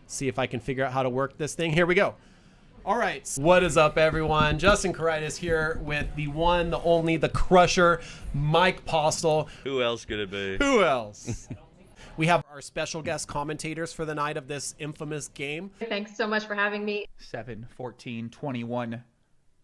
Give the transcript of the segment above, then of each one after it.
See if I can figure out how to work this thing. Here we go. All right. What is up, everyone? Justin Caritis here with the one, the only, the crusher, Mike Postle. Who else could it be? Who else? We have our special guest commentators for the night of this infamous game. Thanks so much for having me. 7/14/21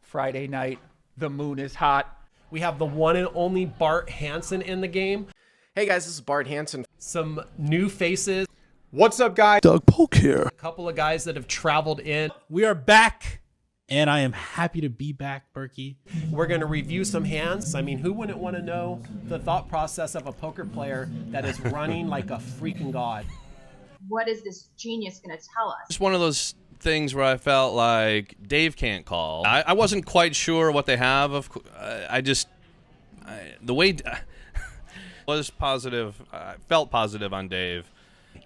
Friday night. The moon is hot. We have the one and only Bart Hansen in the game. Hey guys, this is Bart Hansen. Some new faces. What's up, guys? Doug Polk here. A couple of guys that have traveled in. We are back, and I am happy to be back, Berkey. We're going to review some hands. I mean, who wouldn't want to know the thought process of a poker player that is running like a freaking god? What is this genius going to tell us? It's one of those things where I felt like Dave can't call. I wasn't quite sure what they have. The way was positive. I felt positive on Dave.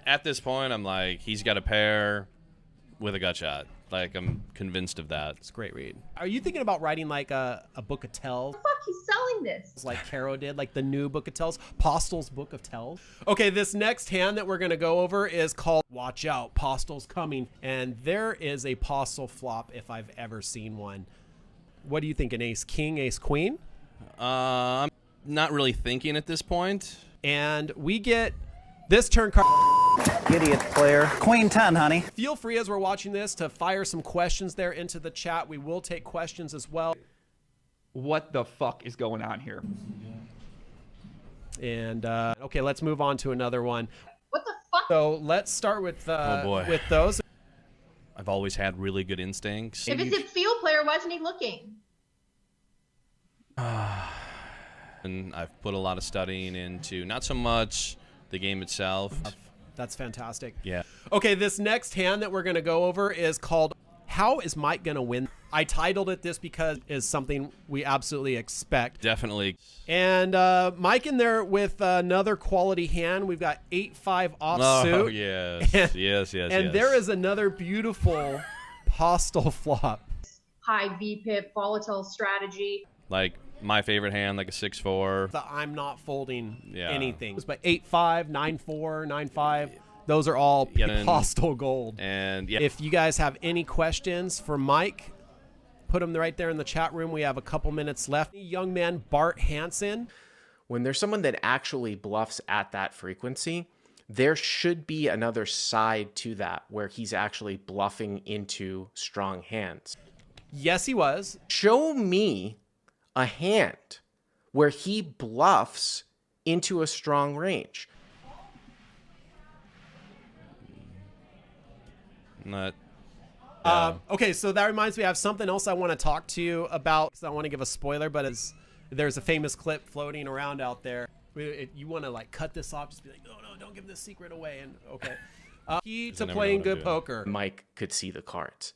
At this point, I'm like, he's got a pair with a gut shot. Like, I'm convinced of that. It's a great read. Are you thinking about writing like a book of tells? Fuck, he's selling this. Like Caro did, like the new book of tells, Postle's book of tells. Okay, this next hand that we're gonna go over is called Watch Out, Postle's Coming. And there is a Postle flop if I've ever seen one. What do you think, an ace king, ace queen? I'm not really thinking at this point. And we get this turn card. Idiot player. Queen 10, honey. Feel free as we're watching this to fire some questions there into the chat. We will take questions as well. What the fuck is going on here? And okay, let's move on to another one. What the fuck? So let's start with Oh, boy. with those. I've always had really good instincts. If it's a field player, why isn't he looking? And I've put a lot of studying into not so much the game itself. That's fantastic. Yeah. Okay, this next hand that we're going to go over is called How is Mike going to Win? I titled it this because it's something we absolutely expect. Definitely. And Mike in there with another quality hand. We've got 8-5 offsuit. Oh, yes. And, yes. And there is another beautiful Postle flop. High VPIP, volatile strategy. Like my favorite hand, like a 6-4. The I'm not folding Yeah. anything. But 8-5, 9-4, 9-5. Those are all Postle gold. And yeah. If you guys have any questions for Mike, put them right there in the chat room. We have a couple minutes left. Young man Bart Hansen. When there's someone that actually bluffs at that frequency, there should be another side to that where he's actually bluffing into strong hands. Yes, he was. Show me a hand where he bluffs into a strong range. Not. Okay, so that reminds me, I have something else I want to talk to you about. I don't want to give a spoiler, but there's a famous clip floating around out there. You want to like cut this off, just be like, no, don't give this secret away. And okay, key to playing good poker. Mike could see the cards.